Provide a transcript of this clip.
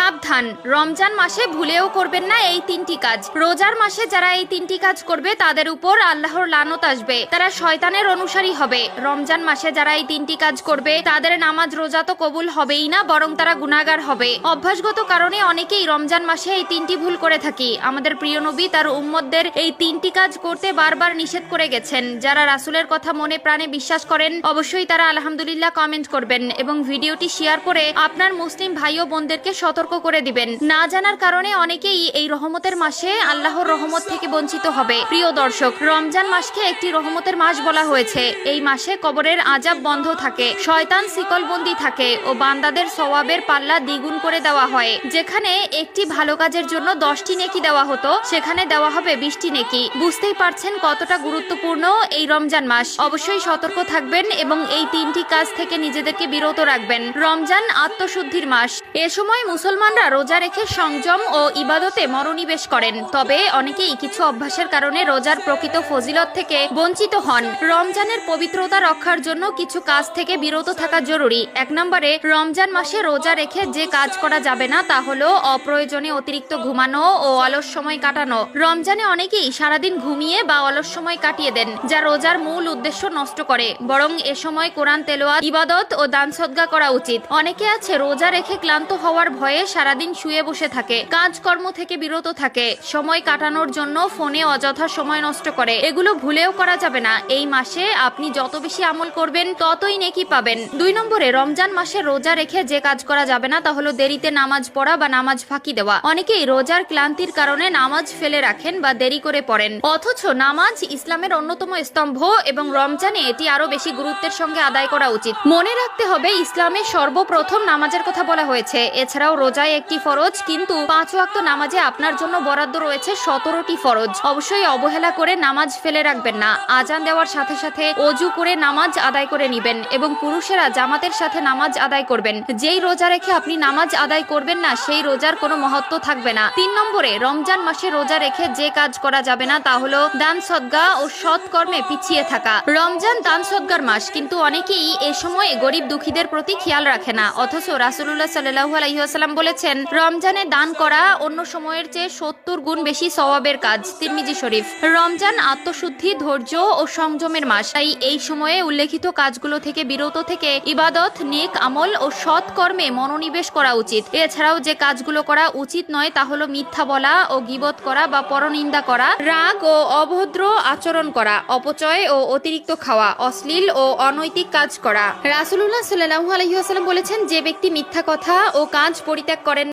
সাবধান, রমজান মাসে ভুলেও করবেন না এই তিনটি কাজ। রোজার মাসে যারা এই তিনটি কাজ করবে তাদের উপর আল্লাহর লানত আসবে, তারা শয়তানের অনুসারী হবে। রমজান মাসে যারা এই তিনটি কাজ করবে তাদের নামাজ রোজা তো কবুল হবেই না, বরং তারা গুনাহগার হবে। অভ্যাসগত কারণে অনেকেই রমজান মাসে এই তিনটি ভুল করে থাকি। আমাদের প্রিয় নবী তার উম্মতদের এই তিনটি কাজ করতে বারবার নিষেধ করে গেছেন। যারা রাসূলের কথা মনে প্রাণে বিশ্বাস করেন অবশ্যই তারা আলহামদুলিল্লাহ কমেন্ট করবেন এবং ভিডিওটি শেয়ার করে আপনার মুসলিম ভাই ও বোনদেরকে সতর্ক করে দিবেন। না জানার কারণে অনেকেই এই রহমতের মাসে আল্লাহর রহমত থেকে বঞ্চিত হবে। প্রিয় দর্শক, রমজান মাসকে একটি রহমতের মাস বলা হয়েছে। এই মাসে কবরের আযাব বন্ধ থাকে, শয়তান শিকলবন্দি থাকে ও বান্দাদের সওয়াবের পাল্লা দ্বিগুণ করে দেওয়া হয়। যেখানে একটি ভালো কাজের জন্য 10টি নেকি দেওয়া হতো, সেখানে দেওয়া হবে 20টি নেকি। বুঝতেই পারছেন কতটা গুরুত্বপূর্ণ এই রমজান মাস। অবশ্যই সতর্ক থাকবেন এবং এই তিনটি কাজ থেকে নিজেদেরকে বিরত রাখবেন। রমজান আত্মশুদ্ধির মাস। এ সময় মুসলমানরা রোজা রেখে সংযম ও ইবাদতে মনোনিবেশ করেন। তবে অনেকেই কিছু অভ্যাসের কারণে রোজার প্রকৃত ফজিলত থেকে বঞ্চিত হন। রমজানের পবিত্রতা রক্ষার জন্য কিছু কাজ থেকে বিরত থাকা জরুরি। 1 নম্বরে, রমজান মাসে রোজা রেখে যে কাজ করা যাবে না তা হলো অপ্রয়োজনে অতিরিক্ত ঘুমানো ও অলস সময় কাটানো। রমজানে অনেকেই সারাদিন ঘুমিয়ে বা অলস সময় কাটিয়ে দেন, যা রোজার মূল উদ্দেশ্য নষ্ট করে। বরং এ সময় কোরআন তেলাওয়াত, ইবাদত ও দান সদকা করা উচিত। অনেকে আছে রোজা রেখে ক্লান্ত হওয়ার ভয়ে সারাদিন শুয়ে বসে থাকে, কাজকর্ম থেকে বিরত থাকে, সময় কাটানোর জন্য ফোনে অযথা সময় নষ্ট করে। এগুলো ভুলেও করা যাবে না। এই মাসে আপনি যত বেশি আমল করবেন ততই নেকি পাবেন। 2 নম্বরে, রমজান মাসে রোজা রেখে যে কাজ করা যাবে না তা হলো দেরিতে নামাজ পড়া বা নামাজ ফাঁকি দেওয়া। অনেকেই রোজার ক্লান্তির কারণে নামাজ ফেলে রাখেন বা দেরি করে পড়েন, অথচ নামাজ ইসলামের অন্যতম স্তম্ভ এবং রমজানে এটি আরো বেশি গুরুত্বের সঙ্গে আদায় করা উচিত। মনে রাখতে হবে ইসলামে সর্বপ্রথম নামাজের কথা বলা হয়েছে। এছাড়াও রোজায় একটি ফরজ, কিন্তু 5 ওয়াক্ত নামাজে আপনার জন্য বরাদ্দ রয়েছে 17টি ফরজ। অবশ্যই অবহেলা করে নামাজ ফেলে রাখবেন না। আজান দেওয়ার সাথে সাথে ওযু করে নামাজ আদায় করে নেবেন এবং পুরুষেরা জামাতের সাথে নামাজ আদায় করবেন। যেই রোজা রেখে আপনি নামাজ আদায় করবেন না সেই রোজার কোনো মহত্ব থাকবে না। 3 নম্বরে, রমজান মাসে রোজা রেখে যে কাজ করা যাবে না তা হলো দান সদকা ও সৎ কর্মে পিছিয়ে থাকা। রমজান দান সদকার মাস, কিন্তু অনেকেই এ সময় গরিব দুঃখীদের প্রতি খেয়াল রাখে না। অথচ রাসূলুল্লাহ সাল্লাল্লাহু আলাইহি ওয়াসাল্লাম বলেছেন, রমজানে দান করা অন্য সময়ের চেয়ে 70 গুণ বেশি সওয়াবের কাজ। তিরমিজি শরীফ। রমজান আত্মশুদ্ধি, ধৈর্য ও সংযমের মাস। তাই এই সময়ে উল্লেখিত কাজগুলো থেকে বিরত থেকে ইবাদত, নেক আমল ও সৎ কর্মে মনোনিবেশ করা উচিত। এছাড়াও যে কাজগুলো করা উচিত নয় তা হলো মিথ্যা বলা ও গীবত করা বা পরনিন্দা করা, রাগ ও অভদ্র আচরণ করা, অপচয় ও অতিরিক্ত খাওয়া, অশ্লীল ও অনৈতিক কাজ করা। রাসূলুল্লাহ সাল্লাল্লাহু আলাইহি ওয়াসাল্লাম বলেছেন, যে ব্যক্তি মিথ্যা কথা ও কাজ পরিত্যাগ করেন